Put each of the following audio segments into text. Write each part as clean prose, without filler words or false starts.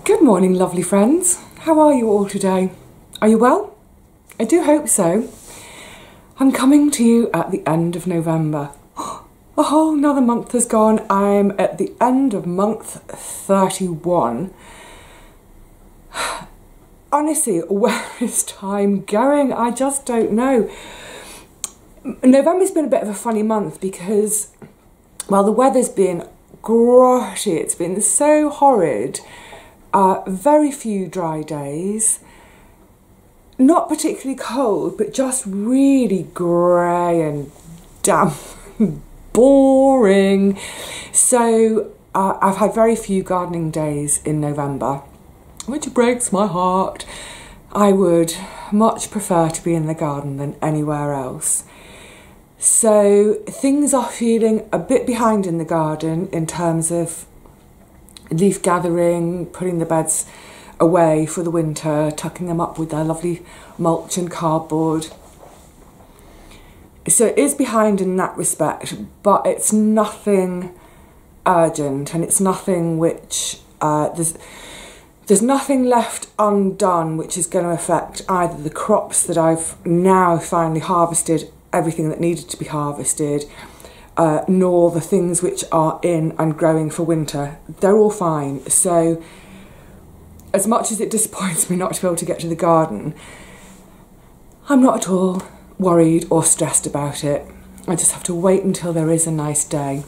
Good morning, lovely friends. How are you all today? Are you well? I do hope so. I'm coming to you at the end of November. A whole another month has gone. I'm at the end of month 31. Honestly, where is time going? I just don't know. November's been a bit of a funny month because, well, the weather's been grotty. It's been so horrid. Very few dry days. Not particularly cold, but just really grey and damp, boring. So I've had very few gardening days in November, which breaks my heart. I would much prefer to be in the garden than anywhere else. So things are feeling a bit behind in the garden in terms of leaf gathering, putting the beds away for the winter, tucking them up with their lovely mulch and cardboard. So it is behind in that respect, but it's nothing urgent, and it's nothing which there's nothing left undone which is going to affect either the crops that I've now finally harvested, everything that needed to be harvested, nor the things which are in and growing for winter. They're all fine. So as much as it disappoints me not to be able to get to the garden, I'm not at all worried or stressed about it. I just have to wait until there is a nice day.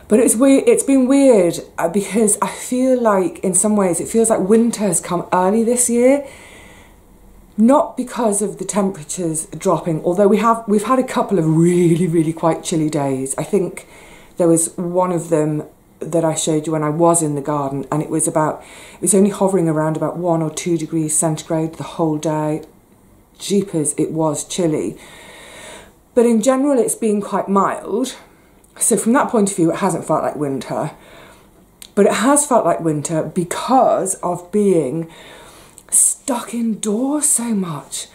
But it's weird. It's been weird because I feel like in some ways it feels like winter has come early this year. Not because of the temperatures dropping, although we've had a couple of really quite chilly days. I think there was one of them that I showed you when I was in the garden, and it was only hovering around about 1 or 2 degrees centigrade the whole day. Jeepers, it was chilly. But in general, it's been quite mild. So from that point of view, it hasn't felt like winter. But it has felt like winter because of being stuck indoors so much.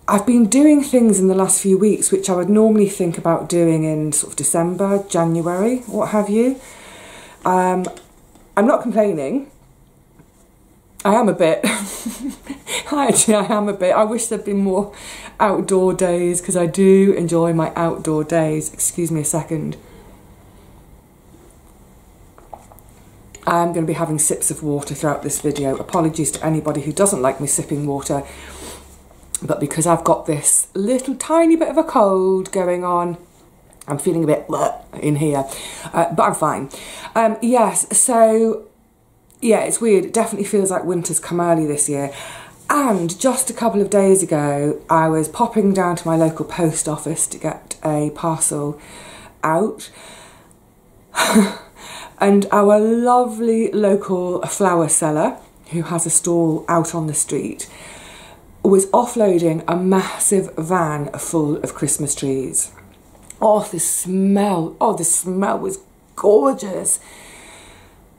I've been doing things in the last few weeks which I would normally think about doing in sort of December, January, what have you. I'm not complaining. I am a bit. Actually, I am a bit. I wish there'd been more outdoor days because I do enjoy my outdoor days. Excuse me a second. I'm going to be having sips of water throughout this video. Apologies to anybody who doesn't like me sipping water, but because I've got this little tiny bit of a cold going on, I'm feeling a bit in here, but I'm fine. Yes, so yeah, it's weird. It definitely feels like winter's come early this year. And just a couple of days ago, I was popping down to my local post office to get a parcel out. And our lovely local flower seller, who has a stall out on the street, was offloading a massive van full of Christmas trees. Oh, the smell was gorgeous.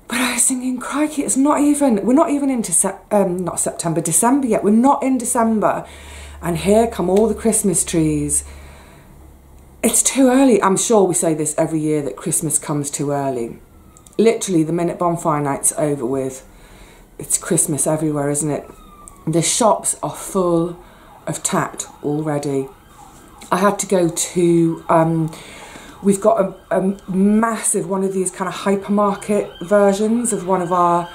But I was thinking, crikey, we're not even into December yet. We're not in December. And here come all the Christmas trees. It's too early. I'm sure we say this every year that Christmas comes too early. Literally, the minute bonfire night's over with, it's Christmas everywhere, isn't it? The shops are full of tat already. I had to go to, we've got a massive, one of these kind of hypermarket versions of one of our,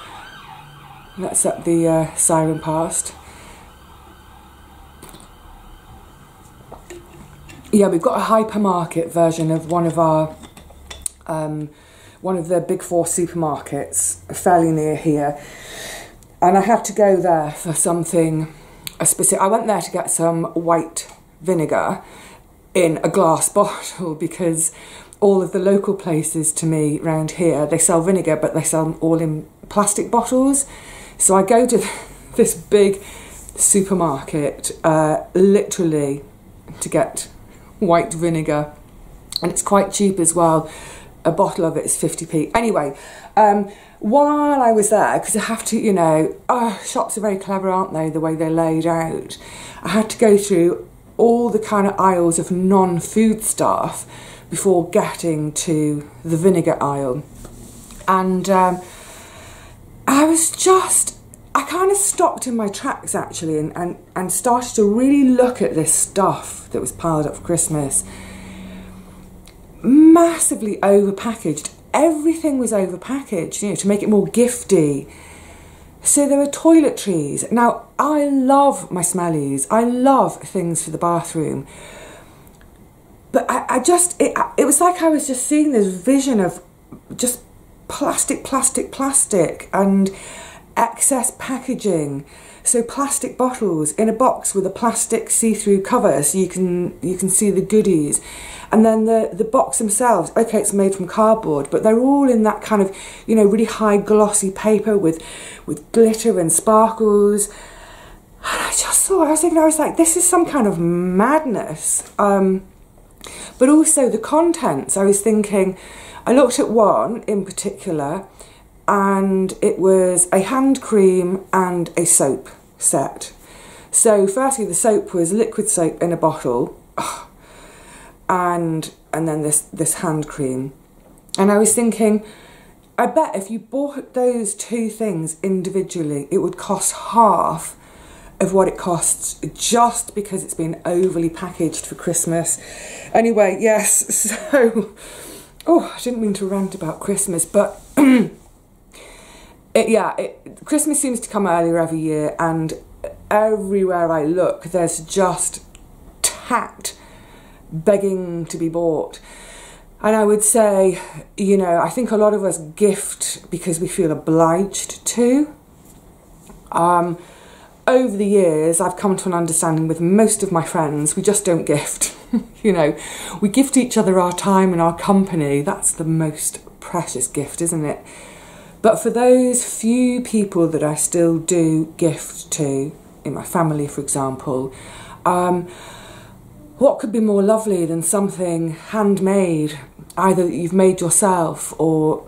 let's set the siren past. Yeah, we've got a hypermarket version of one of our, one of the big 4 supermarkets fairly near here. And I had to go there for something specific. I went there to get some white vinegar in a glass bottle because all of the local places to me around here, they sell vinegar, but they sell them all in plastic bottles. So I go to this big supermarket, literally to get white vinegar, and it's quite cheap as well. A bottle of it is 50p. Anyway, while I was there, because I have to, you know, shops are very clever, aren't they, the way they're laid out. I had to go through all the kind of aisles of non-food stuff before getting to the vinegar aisle. And I kind of stopped in my tracks actually and started to really look at this stuff that was piled up for Christmas. Massively overpackaged. Everything was overpackaged, you know, to make it more gifty. So there were toiletries. Now, I love my smellies. I love things for the bathroom. But it was like I was just seeing this vision of just plastic and excess packaging. So plastic bottles in a box with a plastic see-through cover so you can see the goodies. And then the box themselves, okay, it's made from cardboard, but they're all in that kind of, you know, really high glossy paper with glitter and sparkles. And I just thought, I was like, this is some kind of madness. But also the contents, I was thinking, I looked at one in particular, and it was a hand cream and a soap set. So firstly, the soap was liquid soap in a bottle, and then this hand cream. And I was thinking, I bet if you bought those two things individually, it would cost half of what it costs just because it's been overly packaged for Christmas. Anyway, yes, so, I didn't mean to rant about Christmas, but Christmas seems to come earlier every year, and everywhere I look, there's just tat begging to be bought. And I would say, you know, I think a lot of us gift because we feel obliged to. Over the years, I've come to an understanding with most of my friends, we just don't gift. You know, we gift each other our time and our company. That's the most precious gift, isn't it? But for those few people that I still do gift to, in my family, for example, what could be more lovely than something handmade, either that you've made yourself or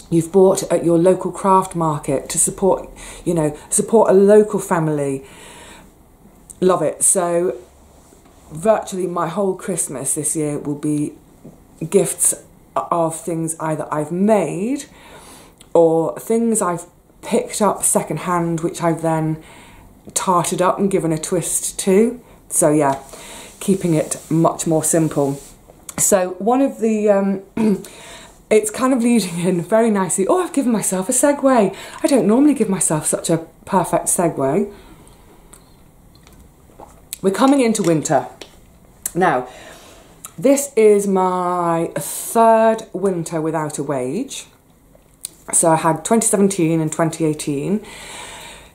you've bought at your local craft market to support, you know, support a local family. Love it. So virtually my whole Christmas this year will be gifts of things either I've made or things I've picked up secondhand, which I've then tarted up and given a twist to. So yeah, keeping it much more simple. So one of the it's kind of leading in very nicely. Oh, I've given myself a segue. I don't normally give myself such a perfect segue. We're coming into winter. Now, this is my third winter without a wage. So I had 2017 and 2018.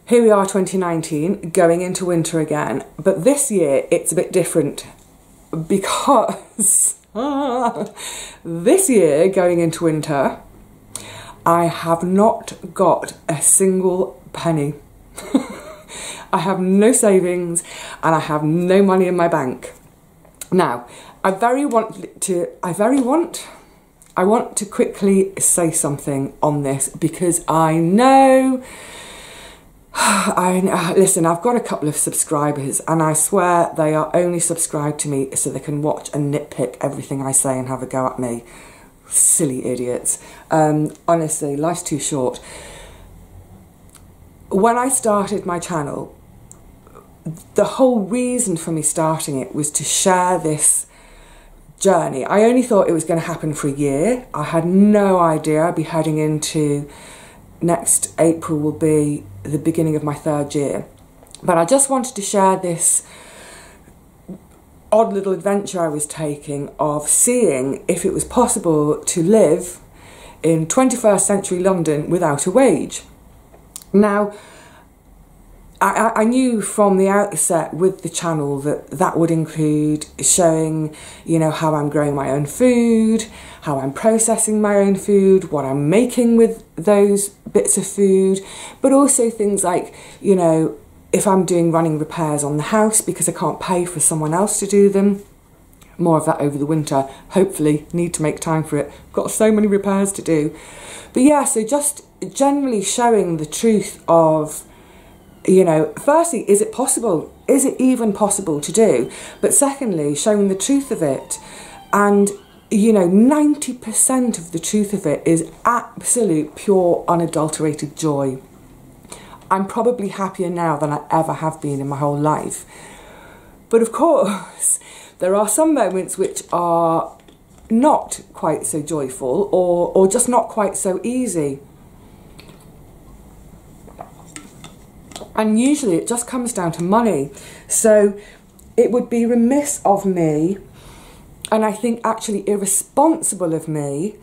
Here we are, 2019, going into winter again. But this year, it's a bit different because this year, going into winter, I have not got a single penny. I have no savings and I have no money in my bank. Now, I want to quickly say something on this because I know, listen, I've got a couple of subscribers and I swear they are only subscribed to me so they can watch and nitpick everything I say and have a go at me. Silly idiots. Honestly, life's too short. When I started my channel, the whole reason for me starting it was to share this journey. I only thought it was going to happen for a year. I had no idea I'd be heading into next April will be the beginning of my third year. But I just wanted to share this odd little adventure I was taking of seeing if it was possible to live in 21st century London without a wage. Now, I knew from the outset with the channel that would include showing, you know, how I'm growing my own food, how I'm processing my own food, what I'm making with those bits of food, but also things like, you know, if I'm doing running repairs on the house because I can't pay for someone else to do them. More of that over the winter, hopefully, need to make time for it. Got so many repairs to do. But yeah, so just generally showing the truth of, you know, firstly, is it possible? Is it even possible to do? But secondly, showing the truth of it. And, you know, 90% of the truth of it is absolute, pure, unadulterated joy. I'm probably happier now than I ever have been in my whole life. But of course, there are some moments which are not quite so joyful, or just not quite so easy. And usually it just comes down to money. So it would be remiss of me, and I think actually irresponsible of me,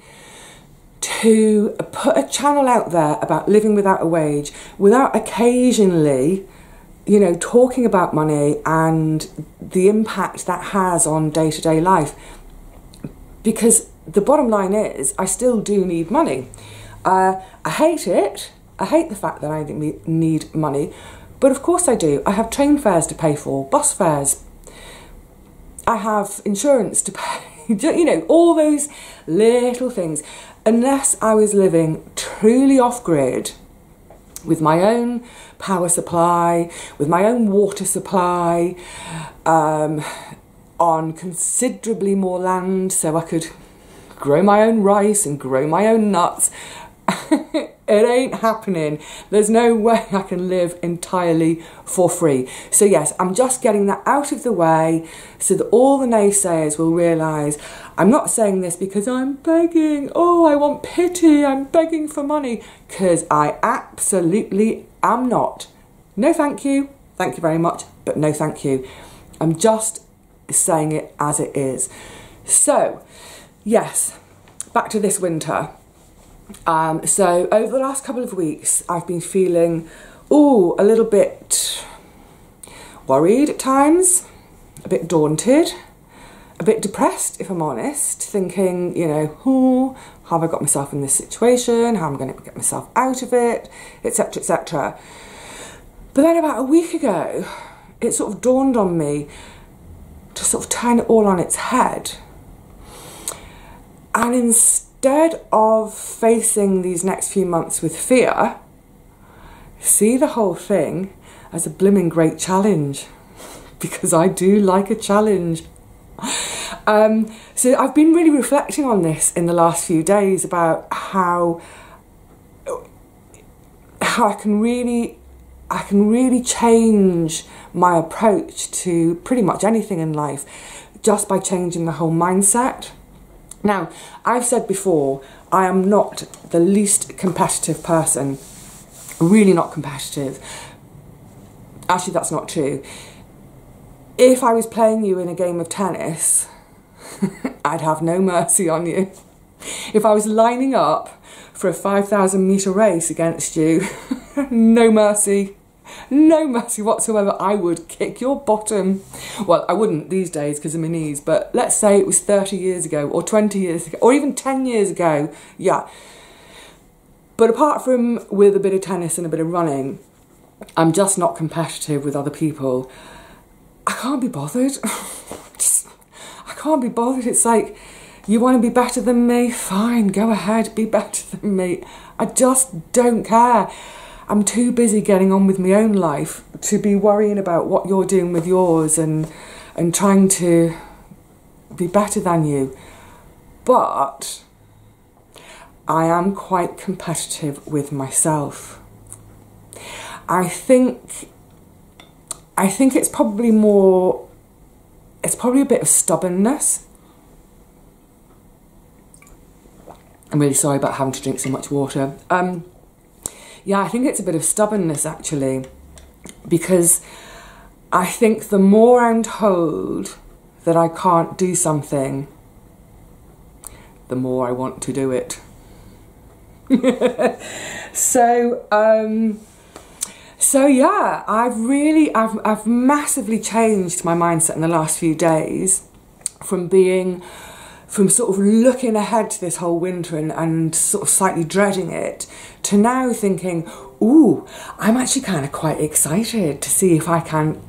to put a channel out there about living without a wage without occasionally, you know, talking about money and the impact that has on day-to-day life. Because the bottom line is, I still do need money. I hate it. I hate the fact that I need money. But of course I do. I have train fares to pay for, bus fares. I have insurance to pay. You know, all those little things. Unless I was living truly off-grid, with my own power supply, with my own water supply, on considerably more land so I could grow my own rice and grow my own nuts. It ain't happening. There's no way I can live entirely for free. So yes, I'm just getting that out of the way so that all the naysayers will realise I'm not saying this because I'm begging. Oh, I want pity. I'm begging for money. Because I absolutely am not. No thank you. Thank you very much. But no thank you. I'm just saying it as it is. So, yes, back to this winter. So over the last couple of weeks, I've been feeling, a little bit worried at times, a bit daunted, a bit depressed, if I'm honest, thinking, you know, how have I got myself in this situation? How am I going to get myself out of it? Etc., etc. But then about a week ago, it sort of dawned on me to sort of turn it all on its head. And instead of facing these next few months with fear, see the whole thing as a blimmin' great challenge, because I do like a challenge. So I've been really reflecting on this in the last few days about how I can really change my approach to pretty much anything in life just by changing the whole mindset. Now, I've said before, I am not the least competitive person, really not competitive. Actually, that's not true. If I was playing you in a game of tennis, I'd have no mercy on you. If I was lining up for a 5,000 metre race against you, no mercy. No mercy whatsoever. I would kick your bottom. Well, I wouldn't these days because of my knees, but let's say it was 30 years ago or 20 years ago or even 10 years ago. Yeah. But apart from with a bit of tennis and a bit of running, I'm just not competitive with other people. I can't be bothered. I can't be bothered. It's like, you want to be better than me? Fine, go ahead, be better than me. I just don't care. I'm too busy getting on with my own life to be worrying about what you're doing with yours and trying to be better than you. But I am quite competitive with myself. I think it's probably a bit of stubbornness. I'm really sorry about having to drink so much water. Yeah, I think it's a bit of stubbornness actually, because I think the more I'm told that I can't do something, the more I want to do it. So yeah, I've massively changed my mindset in the last few days from sort of looking ahead to this whole winter and sort of slightly dreading it, to now thinking, I'm actually kind of quite excited to see if I can,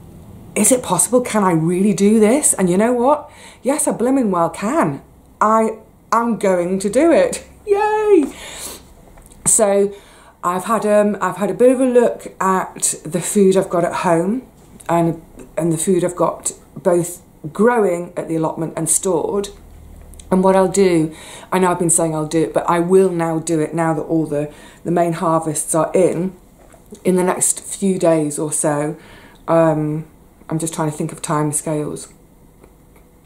is it possible, can I really do this? And you know what? Yes, I blimmin' well can. I am going to do it. Yay! So I've had a bit of a look at the food I've got at home and the food I've got both growing at the allotment and stored. And what I'll do, I know I've been saying I'll do it, but I will now do it now that all the main harvests are in, in the next few days or so. I'm just trying to think of time scales.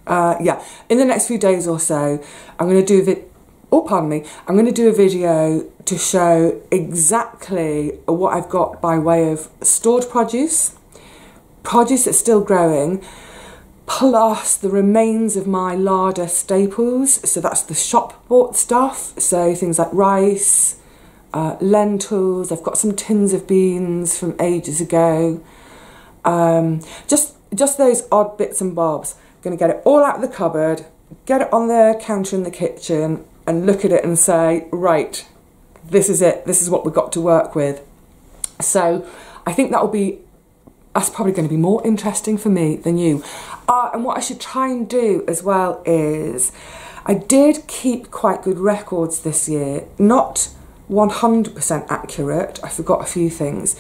Yeah, in the next few days or so, I'm going to do I'm going to do a video to show exactly what I've got by way of stored produce that's still growing, plus the remains of my larder staples. So that's the shop bought stuff, so things like rice, lentils. I've got some tins of beans from ages ago. Just those odd bits and bobs. I'm going to get it all out of the cupboard, get it on the counter in the kitchen, and look at it and say, right, this is it. This is what we've got to work with. So I think that's probably going to be more interesting for me than you. And what I should try and do as well is, I did keep quite good records this year, not 100% accurate. I forgot a few things.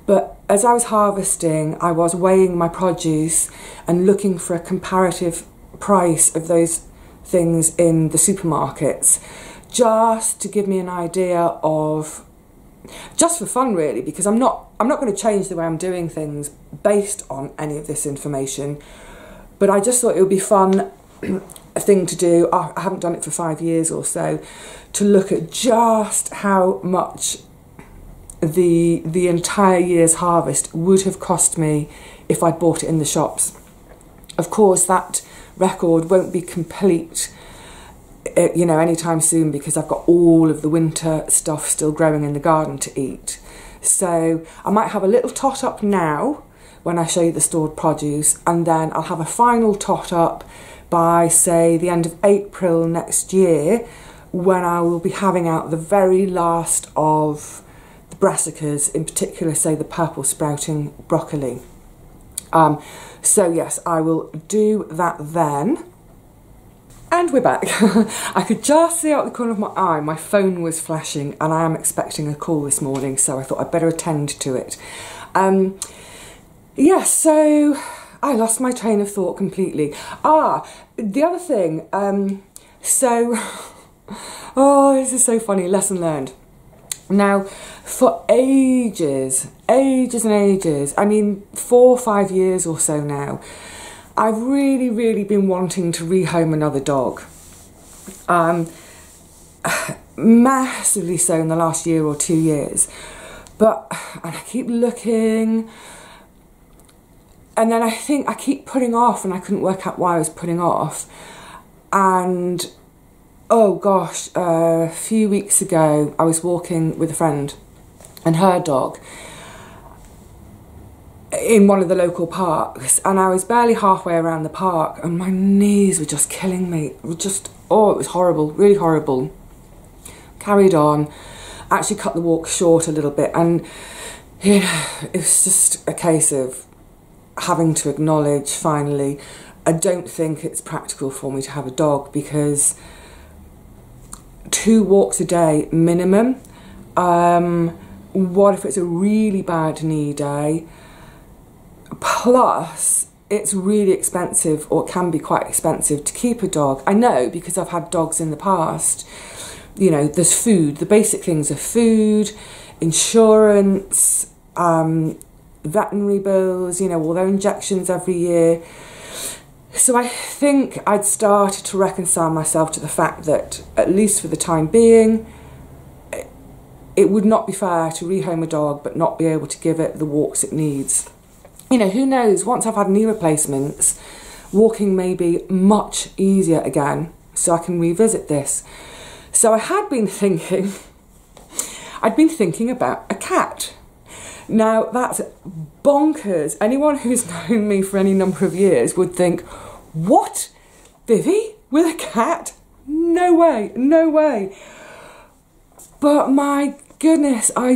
But as I was harvesting, I was weighing my produce and looking for a comparative price of those things in the supermarkets, just to give me an idea of, just for fun really, because I'm not going to change the way I'm doing things based on any of this information, but I just thought it would be fun a thing to do. I haven't done it for 5 years or so, to look at just how much the entire year's harvest would have cost me if I'd bought it in the shops. Of course, that record won't be complete, you know, anytime soon, because I've got all of the winter stuff still growing in the garden to eat. So I might have a little tot up now when I show you the stored produce, and then I'll have a final tot up by, say, the end of April next year, when I will be having out the very last of the brassicas, in particular, say, the purple sprouting broccoli. So yes, I will do that then. And we're back. I could just see out the corner of my eye, my phone was flashing, and I am expecting a call this morning, so I thought I'd better attend to it. Yeah, so I lost my train of thought completely. The other thing, oh, this is so funny, lesson learned. Now, for ages, I mean 4 or 5 years or so now, I've really been wanting to rehome another dog. Massively so in the last year or 2 years. And I keep looking, and then I think I keep putting off, and I couldn't work out why I was putting off. And oh gosh, a few weeks ago I was walking with a friend and her dog in one of the local parks, and I was barely halfway around the park and my knees were just killing me. It was horrible, really horrible. Carried on, actually cut the walk short a little bit, and you know, it was just a case of having to acknowledge finally, I don't think it's practical for me to have a dog, because 2 walks a day minimum. What if it's a really bad knee day? Plus, it's really expensive, or it can be quite expensive, to keep a dog. I know, because I've had dogs in the past. You know, there's food, the basic things are food, insurance, veterinary bills, you know, all their injections every year. So I think I'd started to reconcile myself to the fact that, at least for the time being, it would not be fair to rehome a dog but not be able to give it the walks it needs. You know, who knows, once I've had knee replacements, walking may be much easier again, so I can revisit this. So I had been thinking, I'd been thinking about a cat. Now, that's bonkers. Anyone who's known me for any number of years would think, what? Vivi? With a cat? No way, no way. But my goodness, I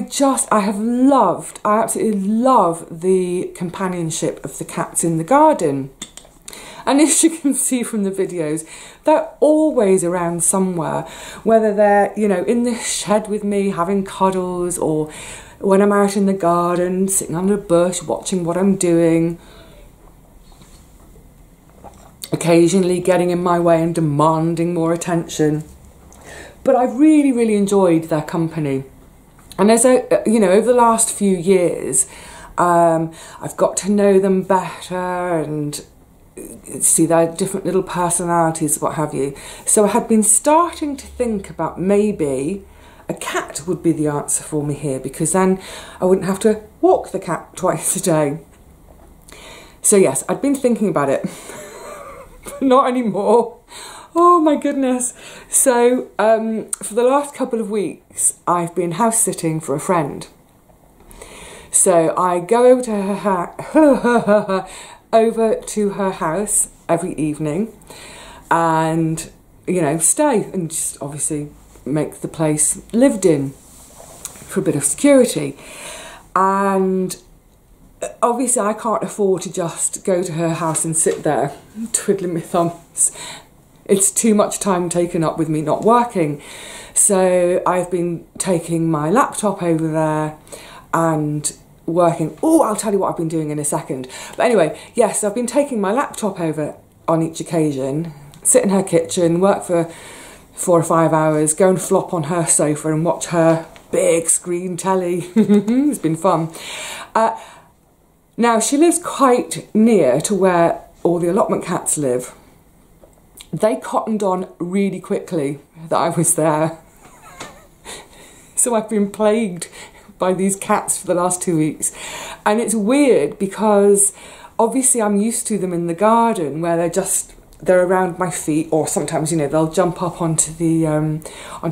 absolutely love the companionship of the cats in the garden. And as you can see from the videos, they're always around somewhere, whether they're, you know, in the shed with me having cuddles, or when I'm out in the garden, sitting under a bush, watching what I'm doing, occasionally getting in my way and demanding more attention. But I've really enjoyed their company. And as you know, over the last few years, I've got to know them better and see their different little personalities, what have you. So I had been starting to think about maybe a cat would be the answer for me here, because then I wouldn't have to walk the cat twice a day. So yes, I'd been thinking about it, but not anymore. Oh my goodness. So for the last couple of weeks, I've been house sitting for a friend. So I go over to her house every evening and, you know, stay and just obviously make the place lived in for a bit of security. And obviously I can't afford to just go to her house and sit there twiddling my thumbs. It's too much time taken up with me not working. So I've been taking my laptop over there and working. Oh, I'll tell you what I've been doing in a second. But anyway, yes, I've been taking my laptop over on each occasion, sit in her kitchen, work for 4 or 5 hours, go and flop on her sofa and watch her big screen telly. It's been fun. Now, she lives quite near to where all the allotment cats live. They cottoned on really quickly that I was there. So I've been plagued by these cats for the last 2 weeks. And it's weird because obviously I'm used to them in the garden where they're around my feet, or sometimes, you know, they'll jump up onto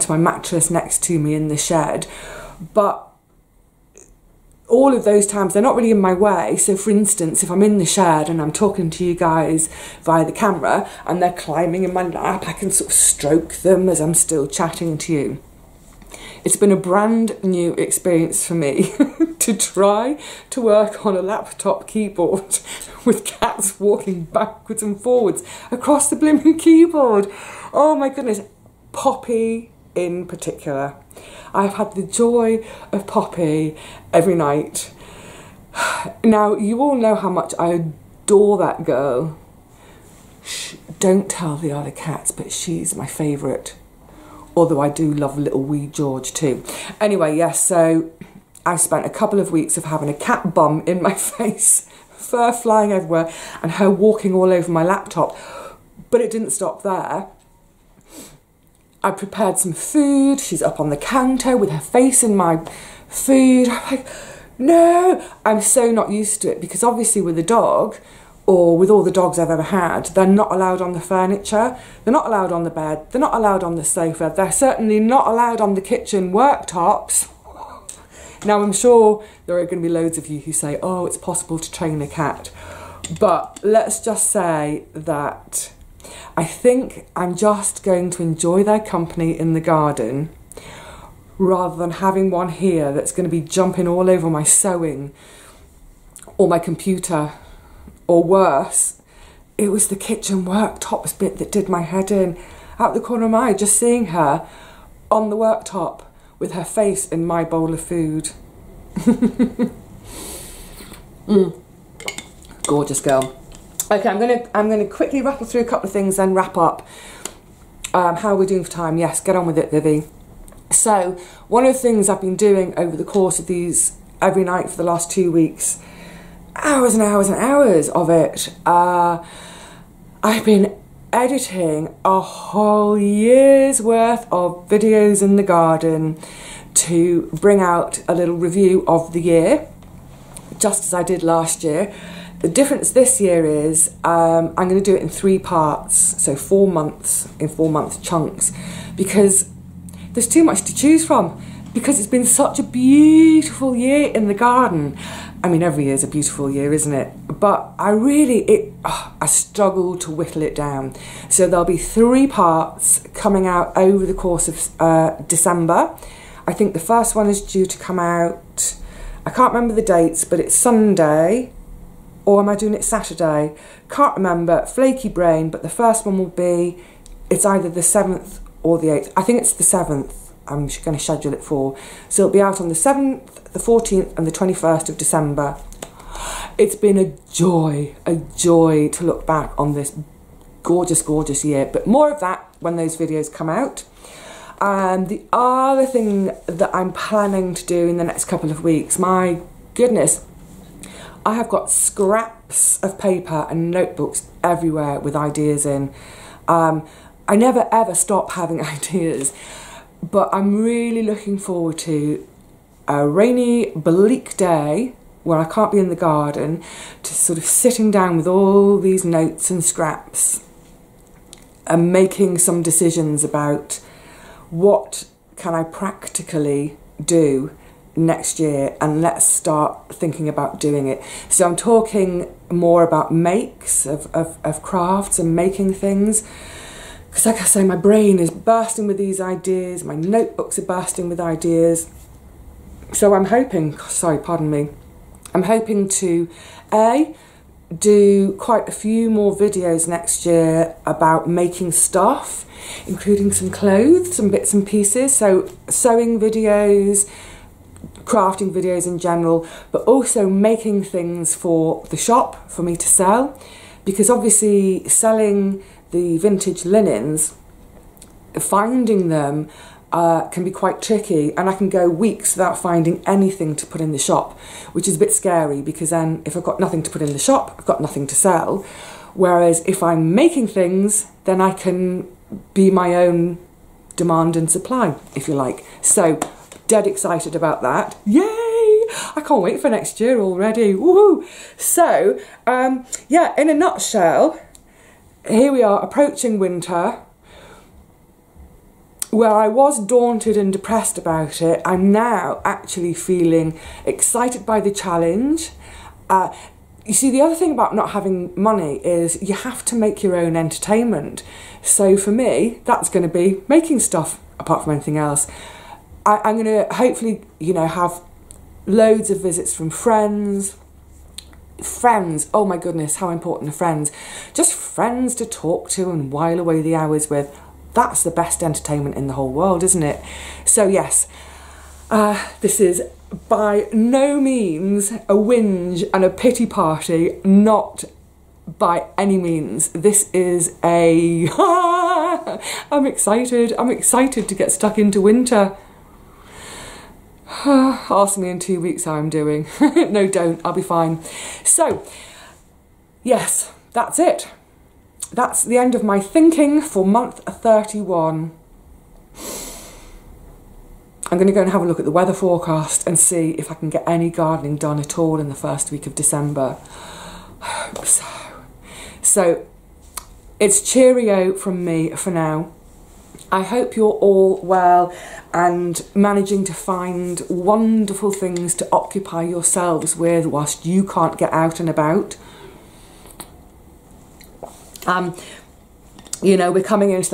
my mattress next to me in the shed. But all of those times, they're not really in my way. So for instance, if I'm in the shed and I'm talking to you guys via the camera and they're climbing in my lap, I can sort of stroke them as I'm still chatting to you. It's been a brand new experience for me to try to work on a laptop keyboard with cats walking backwards and forwards across the blimmin' keyboard. Oh my goodness. Poppy in particular. I've had the joy of Poppy every night. Now, you all know how much I adore that girl. Shh, don't tell the other cats, but she's my favourite. Although I do love little wee George too. Anyway, yes, so I spent a couple of weeks of having a cat bum in my face, fur flying everywhere, and her walking all over my laptop. But it didn't stop there. I prepared some food. She's up on the counter with her face in my food. I'm like, no. I'm so not used to it because obviously with a dog, or with all the dogs I've ever had, they're not allowed on the furniture, they're not allowed on the bed, they're not allowed on the sofa, they're certainly not allowed on the kitchen worktops. Now, I'm sure there are going to be loads of you who say, oh, it's possible to train a cat. But let's just say that I think I'm just going to enjoy their company in the garden rather than having one here that's going to be jumping all over my sewing or my computer. Or worse, it was the kitchen worktops bit that did my head in. Out the corner of my eye, just seeing her on the worktop with her face in my bowl of food. Gorgeous girl. Okay, I'm gonna quickly rattle through a couple of things, then wrap up. How are we doing for time? Yes, get on with it, Vivi. So, one of the things I've been doing over the course of these every night for the last 2 weeks, hours and hours and hours of it, I've been editing a whole year's worth of videos in the garden to bring out a little review of the year, just as I did last year. The difference this year is I'm going to do it in 3 parts, so 4 months, in 4-month chunks, because there's too much to choose from, because it's been such a beautiful year in the garden. I mean, every year's a beautiful year, isn't it? But I struggle to whittle it down. So there'll be 3 parts coming out over the course of December. I think the first one is due to come out, I can't remember the dates, but it's Sunday, or am I doing it Saturday? Can't remember, flaky brain, but the first one will be, it's either the 7th or the 8th. I think it's the 7th. I'm going to schedule it for. So it'll be out on the 7th, the 14th and the 21st of December. It's been a joy to look back on this gorgeous, gorgeous year. But more of that when those videos come out. The other thing that I'm planning to do in the next couple of weeks, my goodness, I have got scraps of paper and notebooks everywhere with ideas in. I never ever stop having ideas, but I'm really looking forward to a rainy, bleak day where I can't be in the garden, to sort of sitting down with all these notes and scraps and making some decisions about what can I practically do next year, and let's start thinking about doing it. So I'm talking more about makes of crafts and making things, because like I say, my brain is bursting with these ideas, my notebooks are bursting with ideas. So I'm hoping, sorry, pardon me, I'm hoping to do quite a few more videos next year about making stuff, including some clothes, some bits and pieces, so sewing videos, crafting videos in general, but also making things for the shop for me to sell, because obviously selling the vintage linens, finding them can be quite tricky, and I can go weeks without finding anything to put in the shop, which is a bit scary, because then if I've got nothing to put in the shop, I've got nothing to sell. Whereas if I'm making things, then I can be my own demand and supply, if you like. So dead excited about that. Yay! I can't wait for next year already. Woohoo! So yeah, in a nutshell, here we are approaching winter. Where I was daunted and depressed about it, I'm now actually feeling excited by the challenge. You see, the other thing about not having money is you have to make your own entertainment. So for me, that's going to be making stuff, apart from anything else. I'm going to hopefully, you know, have loads of visits from friends. Friends, oh my goodness, how important are friends. Just friends to talk to and while away the hours with. That's the best entertainment in the whole world, isn't it? So yes, this is by no means a whinge and a pity party, not by any means. This is a... I'm excited to get stuck into winter. Ask me in 2 weeks how I'm doing. No, don't, I'll be fine. So, yes, that's it. That's the end of my thinking for month 31. I'm going to go and have a look at the weather forecast and see if I can get any gardening done at all in the first week of December. I hope so. So, it's cheerio from me for now. I hope you're all well and managing to find wonderful things to occupy yourselves with whilst you can't get out and about. You know, we're coming into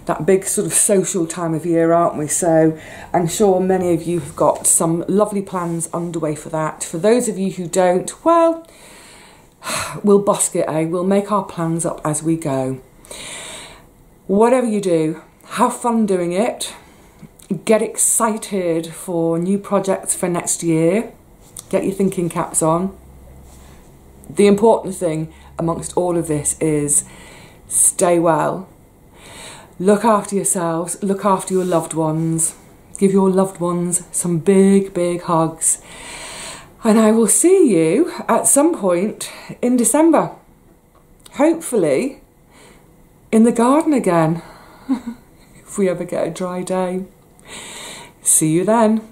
that big sort of social time of year, aren't we? So I'm sure many of you have got some lovely plans underway for that. For those of you who don't, well, we'll busk it, eh? We'll make our plans up as we go. Whatever you do, have fun doing it. Get excited for new projects for next year. Get your thinking caps on. The important thing amongst all of this is stay well. Look after yourselves, look after your loved ones. Give your loved ones some big, big hugs. And I will see you at some point in December. Hopefully in the garden again, if we ever get a dry day. See you then.